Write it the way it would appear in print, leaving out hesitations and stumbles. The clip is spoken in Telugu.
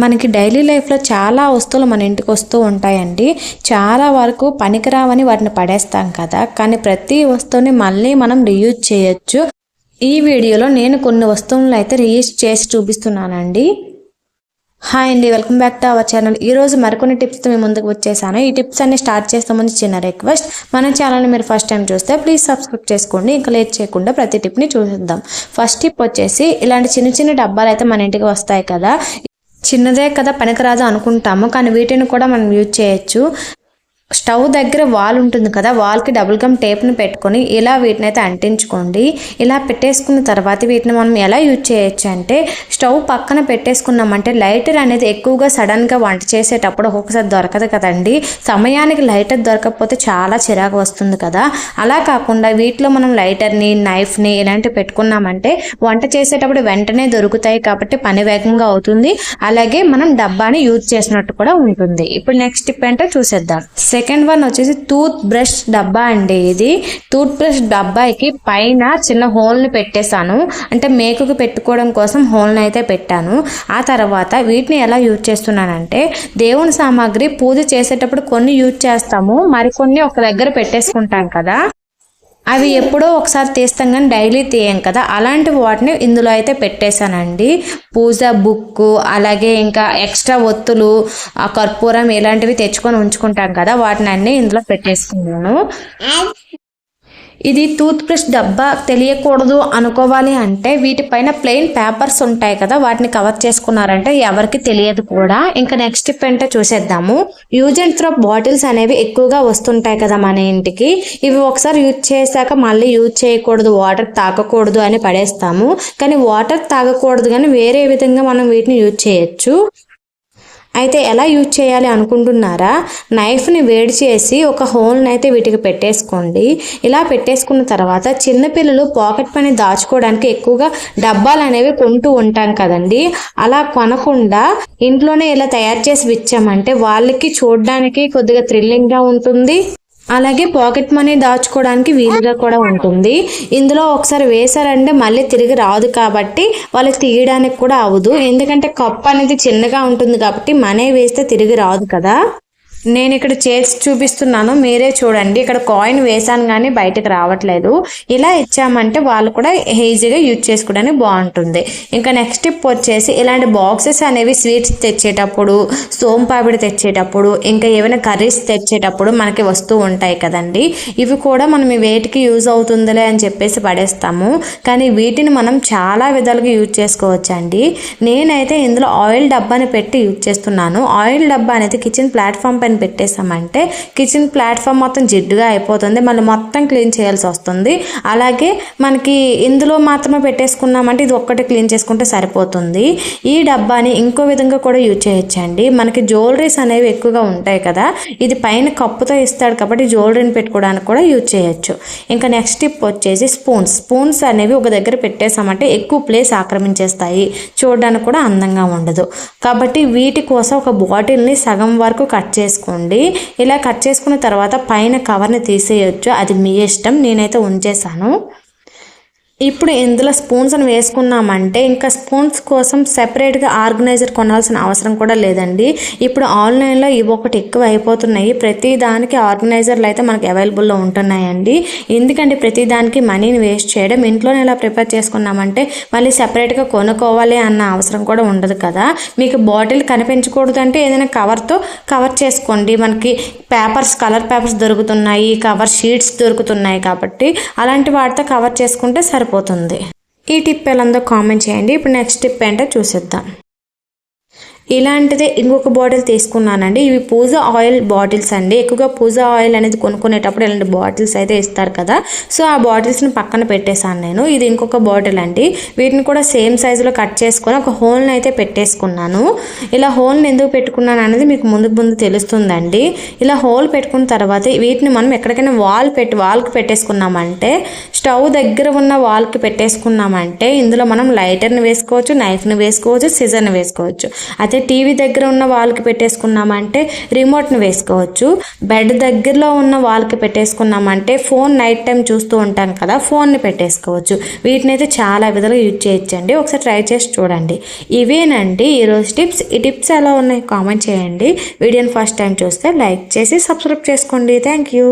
మనకి డైలీ లైఫ్లో చాలా వస్తువులు మన ఇంటికి వస్తూ ఉంటాయండి. చాలా వరకు పనికిరావని వాటిని పడేస్తాం కదా, కానీ ప్రతి వస్తువుని మళ్ళీ మనం రీయూజ్ చేయొచ్చు. ఈ వీడియోలో నేను కొన్ని వస్తువులను అయితే రీయూజ్ చేసి చూపిస్తున్నానండి. హాయ్ అండి, welcome back to our channel. ఈరోజు మరికొన్ని టిప్స్తో మీ ముందుకు వచ్చేసాను. ఈ టిప్స్ అన్ని స్టార్ట్ చేసే ముందు చిన్న రిక్వెస్ట్, మన ఛానల్ని మీరు ఫస్ట్ టైం చూస్తే ప్లీజ్ సబ్స్క్రైబ్ చేసుకోండి. ఇంకా లేట్ చేయకుండా ప్రతి టిప్ని చూద్దాం. ఫస్ట్ టిప్ వచ్చేసి, ఇలాంటి చిన్న చిన్న డబ్బాలు అయితే మన ఇంటికి వస్తాయి కదా. చిన్నదే కదా, పనికిరాదు అనుకుంటాము, కానీ వీటిని కూడా మనం యూజ్ చేయొచ్చు. స్టవ్ దగ్గర వాల్ ఉంటుంది కదా, వాల్కి డబుల్ గమ్ టేప్ని పెట్టుకొని ఇలా వీటిని అయితే అంటించుకోండి. ఇలా పెట్టేసుకున్న తర్వాత వీటిని మనం ఎలా యూజ్ చేయొచ్చు అంటే, స్టవ్ పక్కన పెట్టేసుకున్నామంటే లైటర్ అనేది ఎక్కువగా సడన్గా వంట చేసేటప్పుడు ఒక్కొక్కసారి దొరకదు కదండి. సమయానికి లైటర్ దొరకకపోతే చాలా చిరాకు వస్తుంది కదా. అలా కాకుండా వీటిలో మనం లైటర్ని, నైఫ్ని ఇలాంటివి పెట్టుకున్నామంటే వంట చేసేటప్పుడు వెంటనే దొరుకుతాయి కాబట్టి పని వేగంగా అవుతుంది. అలాగే మనం డబ్బాని యూజ్ చేసినట్టు కూడా ఉంటుంది. ఇప్పుడు నెక్స్ట్ టిప్ ఏంటో చూసేద్దాం. సెకండ్ వన్ వచ్చేసి టూత్ బ్రష్ డబ్బా అండి. ఇది టూత్ బ్రష్ డబ్బాకి పైన చిన్న హోల్ని పెట్టేశాను, అంటే మేకుకు పెట్టుకోవడం కోసం హోల్ని అయితే పెట్టాను. ఆ తర్వాత వీటిని ఎలా యూజ్ చేస్తున్నానంటే, దేవుని సామాగ్రి పూజ చేసేటప్పుడు కొన్ని యూజ్ చేస్తాము, మరికొన్ని ఒక దగ్గర పెట్టేసుకుంటాం కదా. అవి ఎప్పుడో ఒకసారి తీస్తాం కానీ డైలీ తీయం కదా, అలాంటి వాటిని ఇందులో అయితే పెట్టేశానండి. పూజ బుక్, అలాగే ఇంకా ఎక్స్ట్రా ఒత్తులు, కర్పూరం ఇలాంటివి తెచ్చుకొని ఉంచుకుంటాం కదా, వాటిని అన్నీ ఇందులో పెట్టేసుకున్నాను. ఇది టూత్ బ్రష్ డబ్బా తెలియకూడదు అనుకోవాలి అంటే, వీటిపైన ప్లెయిన్ పేపర్స్ ఉంటాయి కదా, వాటిని కవర్ చేసుకున్నారంటే ఎవరికి తెలియదు కూడా. ఇంకా నెక్స్ట్ టిప్ ఏంటో చూసేద్దాము. యూజ్ అండ్ త్రో బాటిల్స్ అనేవి ఎక్కువగా వస్తుంటాయి కదా మన ఇంటికి. ఇవి ఒకసారి యూజ్ చేశాక మళ్ళీ యూజ్ చేయకూడదు, వాటర్ తాగకూడదు అని పడేస్తాము. కానీ వాటర్ తాగకూడదు కానీ వేరే విధంగా మనం వీటిని యూజ్ చేయొచ్చు. అయితే ఎలా యూజ్ చేయాలి అనుకుంటున్నారా? నైఫ్ని వేడి చేసి ఒక హోల్ని అయితే వీటికి పెట్టేసుకోండి. ఇలా పెట్టేసుకున్న తర్వాత చిన్నపిల్లలు పాకెట్ మనీ దాచుకోవడానికి ఎక్కువగా డబ్బాలు అనేవి కొంటూ ఉంటాం కదండి. అలా కొనకుండా ఇంట్లోనే ఇలా తయారు చేసి ఇచ్చామంటే వాళ్ళకి చూడడానికి కొద్దిగా థ్రిల్లింగ్గా ఉంటుంది, అలాగే పాకెట్ మనీ దాచుకోవడానికి వీలుగా కూడా ఉంటుంది. ఇందులో ఒకసారి వేసారంటే మళ్ళీ తిరిగి రాదు కాబట్టి వాళ్ళకి తీయడానికి కూడా అవ్వదు, ఎందుకంటే కప్ అనేది చిన్నగా ఉంటుంది కాబట్టి మనీ వేస్తే తిరిగి రాదు కదా. నేను ఇక్కడ చేసి చూపిస్తున్నాను, మీరే చూడండి. ఇక్కడ కాయిన్ వేసాను కానీ బయటకు రావట్లేదు. ఇలా ఇచ్చామంటే వాళ్ళు కూడా ఈజీగా యూజ్ చేసుకోవడానికి బాగుంటుంది. ఇంకా నెక్స్ట్ టిప్ వచ్చేసి, ఇలాంటి బాక్సెస్ అనేవి స్వీట్స్ తెచ్చేటప్పుడు, సోంపాపిడి తెచ్చేటప్పుడు, ఇంకా ఏమైనా కర్రీస్ తెచ్చేటప్పుడు మనకి వస్తూ ఉంటాయి కదండి. ఇవి కూడా మనం వేటికి యూజ్ అవుతుందిలే అని చెప్పేసి పడేస్తాము, కానీ వీటిని మనం చాలా విధాలుగా యూజ్ చేసుకోవచ్చు అండి. నేనైతే ఇందులో ఆయిల్ డబ్బాని పెట్టి యూజ్ చేస్తున్నాను. ఆయిల్ డబ్బా అనేది కిచెన్ ప్లాట్ఫామ్ పైన పెట్టేసామంటే కిచెన్ ప్లాట్ఫామ్ మొత్తం జిడ్డుగా అయిపోతుంది, మళ్ళీ మొత్తం క్లీన్ చేయాల్సి వస్తుంది. అలాగే మనకి ఇందులో మాత్రమే పెట్టేసుకున్నామంటే ఇది ఒక్కటి క్లీన్ చేసుకుంటే సరిపోతుంది. ఈ డబ్బాని ఇంకో విధంగా కూడా యూజ్ చేయొచ్చండి. మనకి జ్యువెలరీస్ అనేవి ఎక్కువగా ఉంటాయి కదా, ఇది పైన కప్పుతో ఇస్తాడు కాబట్టి జ్యువెలరీని పెట్టుకోవడానికి కూడా యూజ్ చేయొచ్చు. ఇంకా నెక్స్ట్ టిప్ వచ్చేసి స్పూన్స్ అనేవి ఒక దగ్గర పెట్టేసామంటే ఎక్కువ ప్లేస్ ఆక్రమించేస్తాయి, చూడడానికి కూడా అందంగా ఉండదు. కాబట్టి వీటి కోసం ఒక బాటిల్ని సగం వరకు కట్ చేసుకోండి. ఇలా కట్ చేసుకున్న తర్వాత పైన కవర్ని తీసేయొచ్చు, అది మీ ఇష్టం. నేనైతే ఉంచేసాను. ఇప్పుడు ఇందులో స్పూన్స్ అని వేసుకున్నామంటే ఇంకా స్పూన్స్ కోసం సెపరేట్గా ఆర్గనైజర్ కొనాల్సిన అవసరం కూడా లేదండి. ఇప్పుడు ఆన్లైన్లో ఇవి ఒకటి ఎక్కువ అయిపోతున్నాయి. ప్రతి దానికి ఆర్గనైజర్లు అయితే మనకి అవైలబుల్లో ఉంటున్నాయండి. ఎందుకంటే ప్రతి దానికి మనీని వేస్ట్ చేయడం, ఇంట్లోనే ఇలా ప్రిపేర్ చేసుకున్నామంటే మళ్ళీ సెపరేట్గా కొనుక్కోవాలి అన్న అవసరం కూడా ఉండదు కదా. మీకు బాటిల్ కనిపించకూడదు అంటే ఏదైనా కవర్తో కవర్ చేసుకోండి. మనకి కలర్ పేపర్స్ దొరుకుతున్నాయి, కవర్ షీట్స్ దొరుకుతున్నాయి కాబట్టి అలాంటి వాటితో కవర్ చేసుకుంటే సరిపోతుంది. ఈ టిప్ ఎలాందో కామెంట్ చేయండి. ఇప్పుడు నెక్స్ట్ టిప్ ఏంటో చూసేద్దాం. ఇలాంటిదే ఇంకొక బాటిల్ తీసుకున్నానండి. ఇవి పూజ ఆయిల్ బాటిల్స్ అండి. ఎక్కువగా పూజ ఆయిల్ అనేది కొనుక్కునేటప్పుడు ఇలాంటి బాటిల్స్ అయితే ఇస్తారు కదా, సో ఆ బాటిల్స్ని పక్కన పెట్టేశాను నేను. ఇది ఇంకొక బాటిల్ అండి. వీటిని కూడా సేమ్ సైజులో కట్ చేసుకొని ఒక హోల్ని అయితే పెట్టేసుకున్నాను. ఇలా హోల్ని ఎందుకు పెట్టుకున్నాను అనేది మీకు ముందు తెలుస్తుందండి. ఇలా హోల్ పెట్టుకున్న తర్వాత వీటిని మనం ఎక్కడికైనా వాల్కి పెట్టేసుకున్నామంటే, స్టవ్ దగ్గర ఉన్న వాల్కి పెట్టేసుకున్నామంటే ఇందులో మనం లైటర్ని వేసుకోవచ్చు, నైఫ్ని వేసుకోవచ్చు, సిజర్ని వేసుకోవచ్చు. అయితే అదే టీవీ దగ్గర ఉన్న వాల్కి పెట్టేసుకున్నామంటే రిమోట్ని వేసుకోవచ్చు. బెడ్ దగ్గరలో ఉన్న వాల్కి పెట్టేసుకున్నామంటే ఫోన్ నైట్ టైం చూస్తూ ఉంటాం కదా, ఫోన్ని పెట్టేసుకోవచ్చు. వీటిని అయితే చాలా విధాలుగా యూజ్ చేయొచ్చండి. ఒకసారి ట్రై చేసి చూడండి. ఇవేనండి ఈరోజు టిప్స్. ఈ టిప్స్ ఎలా ఉన్నాయి కామెంట్ చేయండి. వీడియోని ఫస్ట్ టైం చూస్తే లైక్ చేసి సబ్స్క్రైబ్ చేసుకోండి. Thank you.